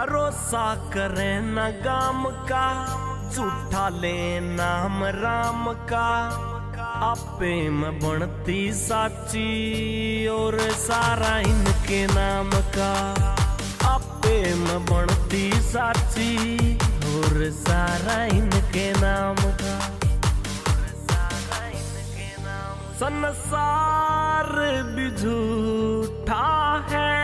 भरोसा करे न गाम का, झूठा ले नाम राम का। आपे में बनती साची और सारा इनके नाम का। आपे में बनती साची और सारा इनके नाम का। संसार भी झूठा है,